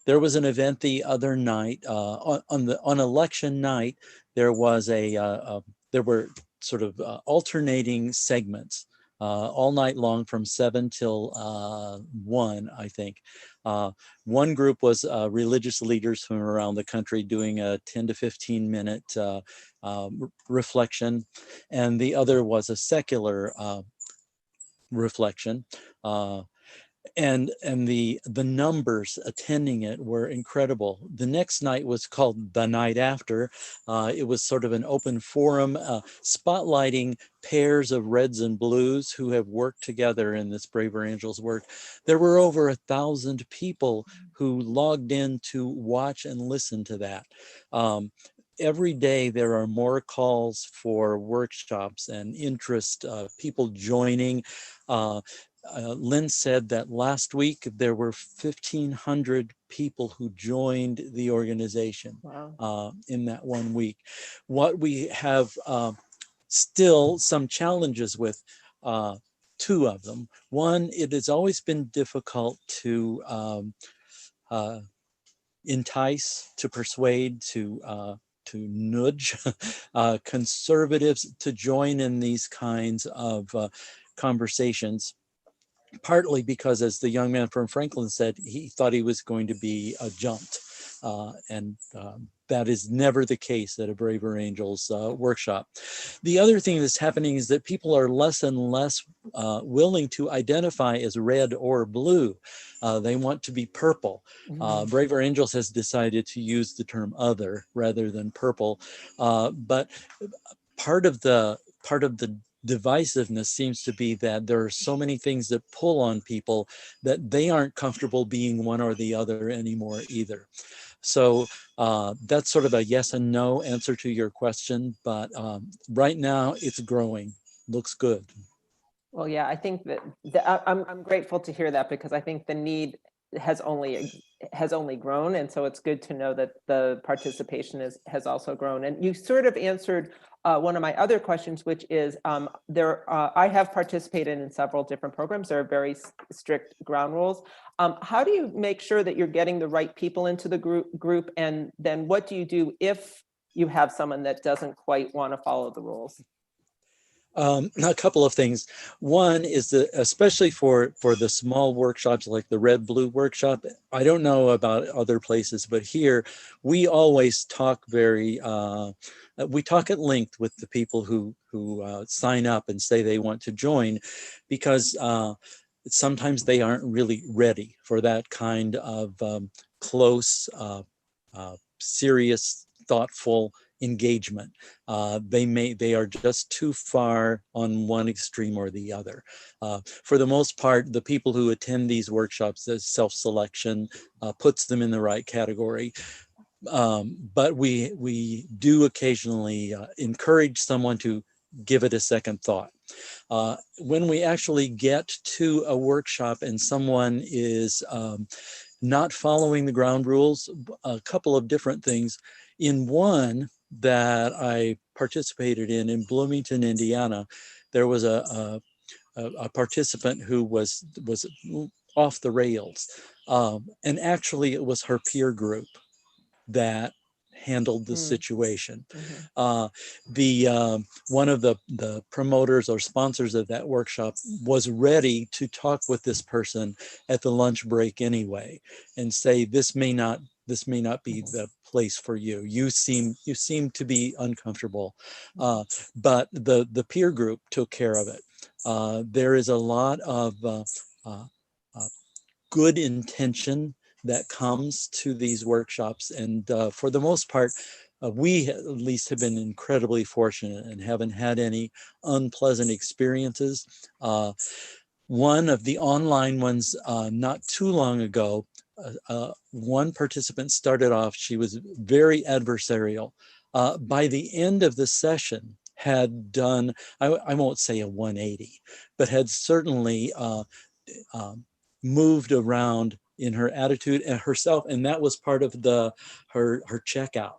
There was an event the other night on election night. There was there were sort of alternating segments all night long from 7 till 1, I think. One group was religious leaders from around the country doing a 10 to 15 minute reflection, and the other was a secular reflection. And the numbers attending it were incredible. The next night was called The Night After. It was sort of an open forum spotlighting pairs of reds and blues who have worked together in this Braver Angels work. There were over 1,000 people who logged in to watch and listen to that. Every day there are more calls for workshops and interest, people joining. Lynn said that last week there were 1,500 people who joined the organization. Wow. In that 1 week. What we have still some challenges with, two of them. One, it has always been difficult to entice, to persuade, to nudge conservatives to join in these kinds of conversations. Partly because, as the young man from Franklin said, he thought he was going to be jumped. And that is never the case at a Braver Angels workshop. The other thing that's happening is that people are less and less willing to identify as red or blue. They want to be purple. Braver Angels has decided to use the term other rather than purple. But part of the divisiveness seems to be that there are so many things that pull on people that they aren't comfortable being one or the other anymore either. So that's sort of a yes and no answer to your question, but right now it's growing, looks good. Well, yeah, I think that I'm grateful to hear that, because I think the need has only grown, and so it's good to know that the participation has also grown. And you sort of answered one of my other questions, which is I have participated in several different programs. There are very strict ground rules. How do you make sure that you're getting the right people into the group? And then what do you do if you have someone that doesn't quite want to follow the rules? A couple of things. One is that, especially for the small workshops like the Red Blue workshop, I don't know about other places, but here we always talk we talk at length with the people who sign up and say they want to join, because sometimes they aren't really ready for that kind of close, serious thoughtful engagement. They are just too far on one extreme or the other. For the most part, the people who attend these workshops, the self-selection puts them in the right category. But we do occasionally encourage someone to give it a second thought. When we actually get to a workshop and someone is not following the ground rules, a couple of different things. In one that I participated in Bloomington, Indiana, there was a participant who was off the rails. And actually it was her peer group that handled the situation. One of the promoters or sponsors of that workshop was ready to talk with this person at the lunch break anyway, and say, this may not be the place for you. You seem to be uncomfortable. But the peer group took care of it. There is a lot of good intention that comes to these workshops. And for the most part, we at least have been incredibly fortunate and haven't had any unpleasant experiences. One of the online ones not too long ago, one participant started off, she was very adversarial. By the end of the session, had done, I won't say a 180, but had certainly moved around in her attitude and herself, and that was part of her checkout.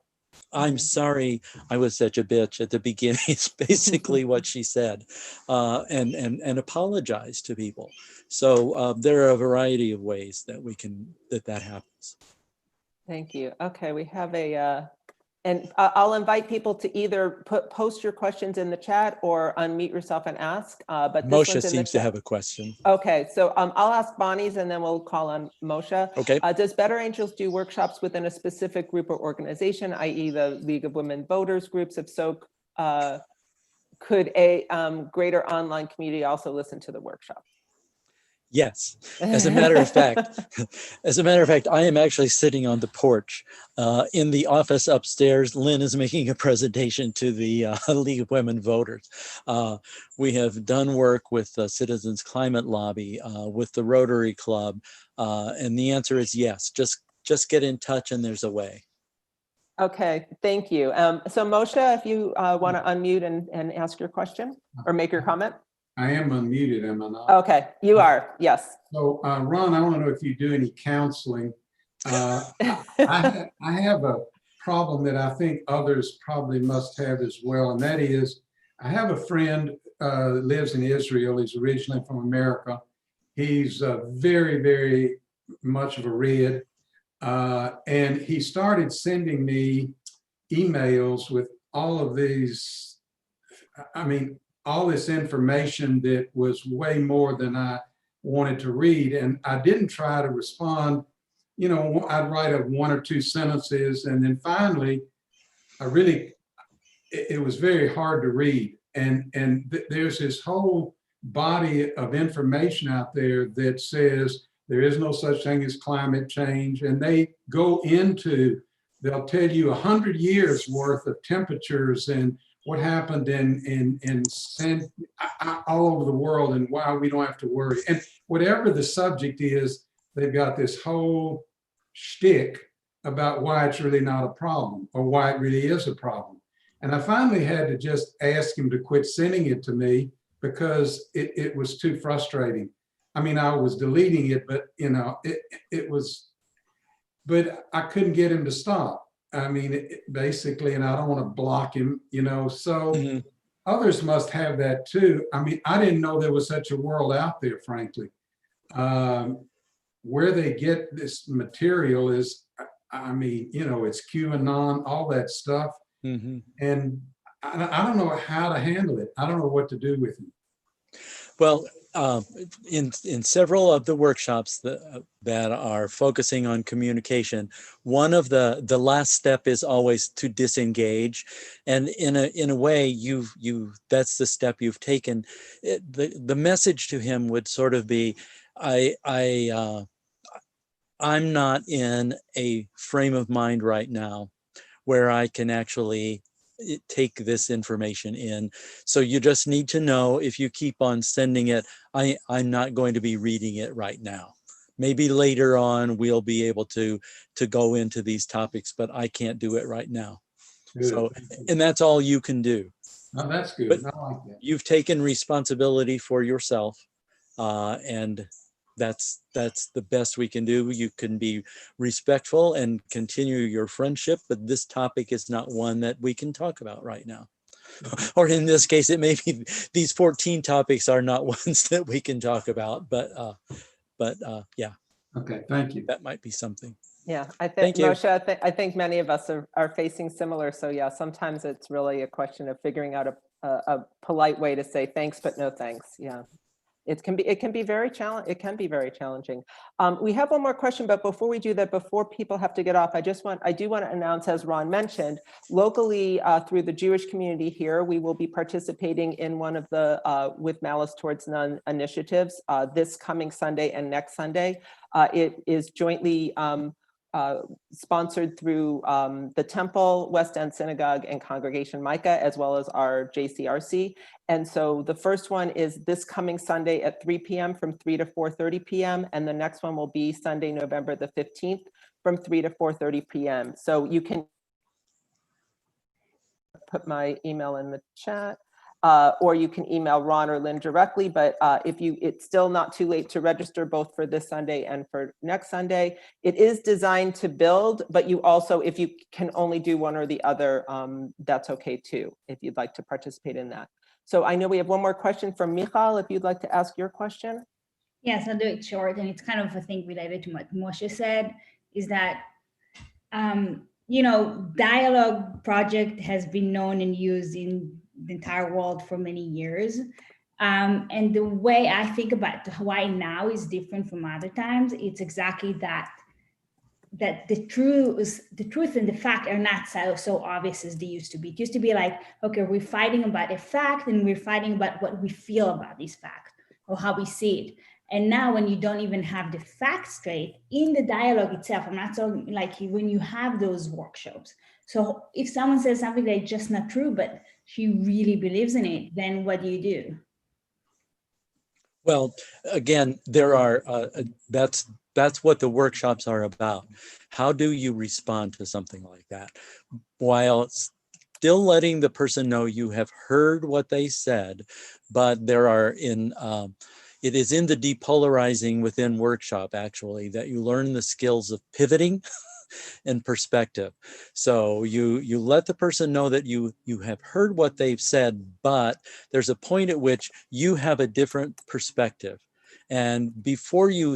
I'm sorry I was such a bitch at the beginning. It's basically what she said, and apologize to people. So there are a variety of ways that that happens. Thank you. Okay, we have and I'll invite people to either post your questions in the chat or unmute yourself and ask. But this Moshe one's in the seems to chat. have a question. Okay, so I'll ask Bonnie's and then we'll call on Moshe. Okay. Does Better Angels do workshops within a specific group or organization, i.e. the League of Women Voters groups? If so, could a greater online community also listen to the workshop? Yes, as a matter of fact, I am actually sitting on the porch in the office upstairs. Lynn is making a presentation to the League of Women Voters. We have done work with the Citizens Climate Lobby, with the Rotary Club, and the answer is yes. Just get in touch, and there's a way. Okay, thank you. So Moshe, if you want to unmute and ask your question or make your comment. I am unmuted, am I not? Okay, you are, yes. So Ron, I want to know if you do any counseling. I have a problem that I think others probably must have as well, and that is, I have a friend that lives in Israel. He's originally from America. He's very, very much of a red, and he started sending me emails with all of these, all this information that was way more than I wanted to read. And I didn't try to respond. You know, I'd write up one or two sentences, and then finally, it was very hard to read. And there's this whole body of information out there that says there is no such thing as climate change. And they go into, they'll tell you 100 years worth of temperatures and what happened in all over the world and why we don't have to worry. And whatever the subject is, they've got this whole shtick about why it's really not a problem or why it really is a problem. And I finally had to just ask him to quit sending it to me because it was too frustrating. I mean, I was deleting it, but you know, but I couldn't get him to stop. I mean, basically, and I don't want to block him, you know, so others must have that too. I mean, I didn't know there was such a world out there, frankly. Where they get this material is, I mean, you know, it's QAnon, all that stuff. And I don't know how to handle it. I don't know what to do with it. Well, in several of the workshops that are focusing on communication, one of the last step is always to disengage, and in a way that's the step you've taken. The message to him would sort of be, I'm not in a frame of mind right now where I can actually take this information in. So you just need to know, if you keep on sending it, I'm not going to be reading it right now. Maybe later on we'll be able to go into these topics, but I can't do it right now. Good. So, and that's all you can do. No, that's good. But I like that. you've taken responsibility for yourself, and that's the best we can do. You can be respectful and continue your friendship, but this topic is not one that we can talk about right now. Or in this case, it may be these 14 topics are not ones that we can talk about, but yeah. Okay, thank you. That might be something. Yeah, I think, Thank you. Moshe, I think many of us are facing similar. So yeah, sometimes it's really a question of figuring out a polite way to say thanks, but no thanks. Yeah. It can be very challenging. We have one more question, but before we do that, before people have to get off, I do want to announce, as Ron mentioned, locally through the Jewish community here, we will be participating in one of the With Malice Towards None initiatives this coming Sunday and next Sunday. It is jointly sponsored through the Temple, West End Synagogue, and Congregation Micah, as well as our JCRC. And so the first one is this coming Sunday at 3 p.m. from 3 to 4:30 p.m. And the next one will be Sunday, November the 15th from 3 to 4:30 p.m. So you can put my email in the chat. Or you can email Ron or Lynn directly, but it's still not too late to register both for this Sunday and for next Sunday. It is designed to build, but you also, if you can only do one or the other, that's okay too, if you'd like to participate in that. So I know we have one more question from Michal, if you'd like to ask your question. Yes, I'll do it short, and it's kind of, I think, related to what Moshe said, is that dialogue project has been known and used in the entire world for many years. And the way I think about why now is different from other times, it's exactly that the truth and the fact are not so obvious as they used to be. It used to be like, okay, we're fighting about a fact and we're fighting about what we feel about this fact or how we see it. And now when you don't even have the facts straight in the dialogue itself, I'm not talking like when you have those workshops. So if someone says something that's just not true, but she really believes in it, then what do you do? Well, again, there are, that's what the workshops are about. How do you respond to something like that? While still letting the person know you have heard what they said, but there are it is in the Depolarizing Within workshop, actually, that you learn the skills of pivoting and perspective. So you let the person know that you have heard what they've said, but there's a point at which you have a different perspective. And before you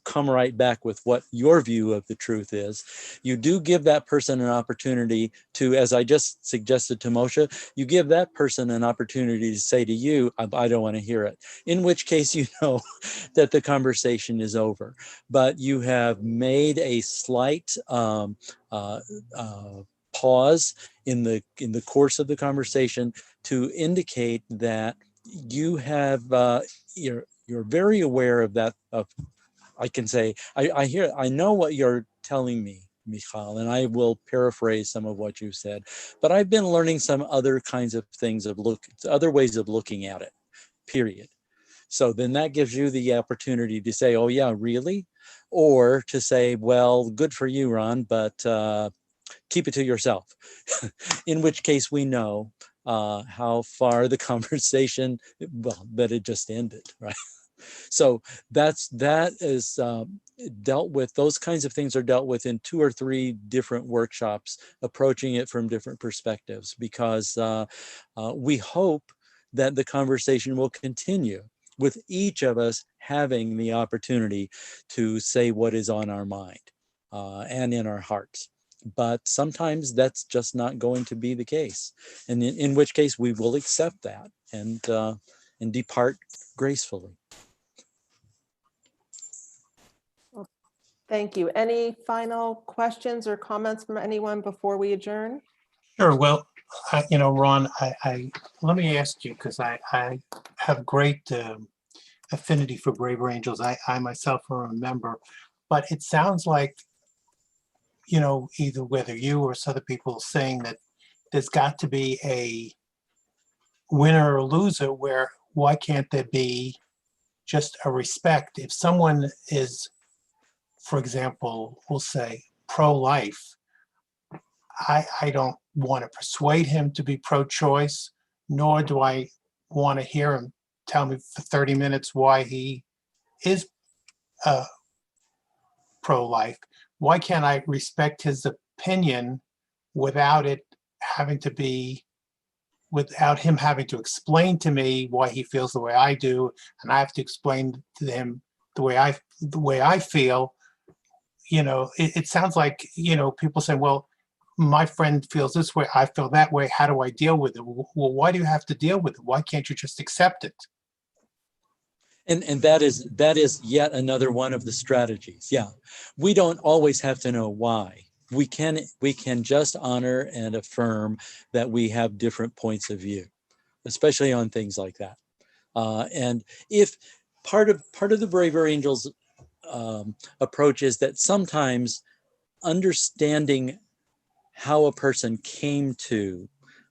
come right back with what your view of the truth is, you do give that person an opportunity to, as I just suggested to Moshe, you give that person an opportunity to say to you, I don't want to hear it. In which case, you know that the conversation is over. But you have made a slight pause in the course of the conversation to indicate that you have you're very aware of that. I can say, I know what you're telling me, Michal, and I will paraphrase some of what you said, but I've been learning some other kinds of things other ways of looking at it, period. So then that gives you the opportunity to say, oh yeah, really? Or to say, well, good for you, Ron, but keep it to yourself. In which case we know how far the conversation, well, that it just ended, right? So that is dealt with. Those kinds of things are dealt with in 2 or 3 different workshops, approaching it from different perspectives, because we hope that the conversation will continue with each of us having the opportunity to say what is on our mind and in our hearts. But sometimes that's just not going to be the case, and in which case we will accept that and depart gracefully. Thank you. Any final questions or comments from anyone before we adjourn? Sure. Well, Ron, I let me ask you, because I have great affinity for Braver Angels. I myself am a member, but it sounds like you know, either whether you or some other people saying that there's got to be a winner or loser, where why can't there be just a respect? If someone is, for example, we'll say pro-life, I don't want to persuade him to be pro-choice, nor do I want to hear him tell me for 30 minutes why he is pro-life. Why can't I respect his opinion without it having to be, without him having to explain to me why he feels the way I do, and I have to explain to him the way I feel? You know, it sounds like, you know, people say, well, my friend feels this way, I feel that way, how do I deal with it? Well, why do you have to deal with it? Why can't you just accept it? And that is yet another one of the strategies. Yeah, we don't always have to know why. We can just honor and affirm that we have different points of view, especially on things like that. And if part of the Braver Angels approach is that sometimes understanding how a person came to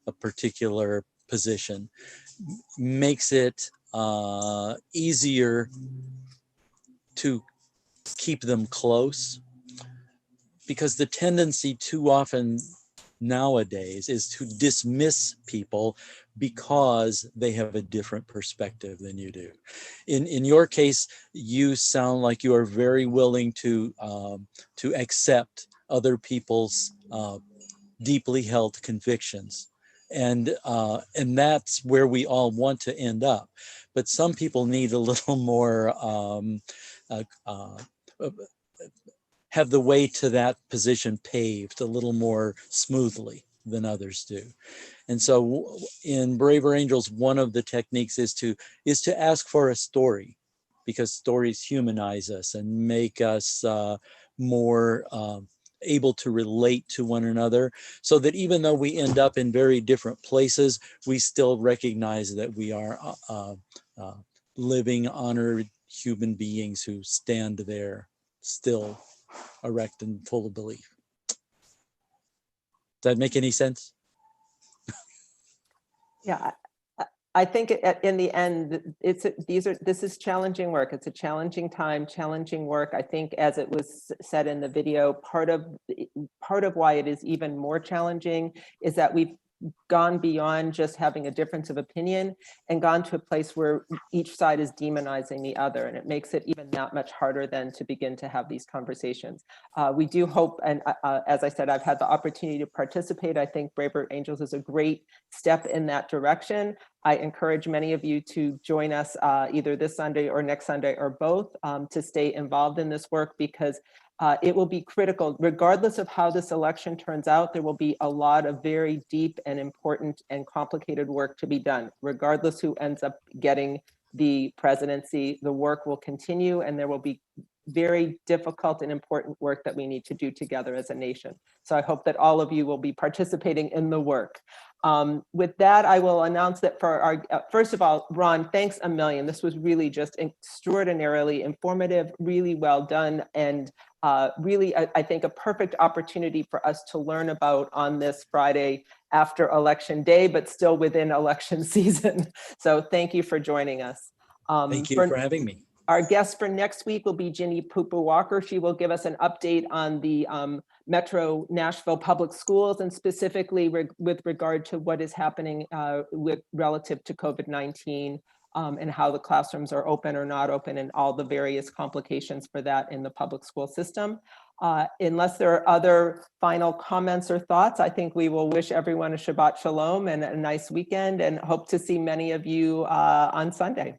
a particular position makes it easier to keep them close, because the tendency too often nowadays is to dismiss people because they have a different perspective than you do. In your case, you sound like you are very willing to accept other people's deeply held convictions. And that's where we all want to end up. But some people need a little more, have the way to that position paved a little more smoothly than others do. And so in Braver Angels, one of the techniques is to ask for a story, because stories humanize us and make us more able to relate to one another, so that even though we end up in very different places, we still recognize that we are living, honored human beings who stand there still erect and full of belief. Does that make any sense? Yeah, I think in the end, this is challenging work. It's a challenging time, challenging work. I think, as it was said in the video, part of why it is even more challenging is that we've gone beyond just having a difference of opinion and gone to a place where each side is demonizing the other, and it makes it even that much harder then to begin to have these conversations. We do hope, and as I said, I've had the opportunity to participate. I think Braver Angels is a great step in that direction. I encourage many of you to join us either this Sunday or next Sunday or both, to stay involved in this work, because it will be critical. Regardless of how this election turns out, there will be a lot of very deep and important and complicated work to be done. Regardless who ends up getting the presidency, the work will continue, and there will be very difficult and important work that we need to do together as a nation. So I hope that all of you will be participating in the work. With that, I will announce that for our, first of all, Ron, thanks a million. This was really just extraordinarily informative, really well done, and really, I think, a perfect opportunity for us to learn about on this Friday after Election Day, but still within election season. So thank you for joining us. Thank you for having me. Our guest for next week will be Ginny Poopa Walker. She will give us an update on the Metro Nashville Public Schools, and specifically with regard to what is happening relative to COVID-19 and how the classrooms are open or not open, and all the various complications for that in the public school system. Unless there are other final comments or thoughts, I think we will wish everyone a Shabbat Shalom and a nice weekend, and hope to see many of you on Sunday.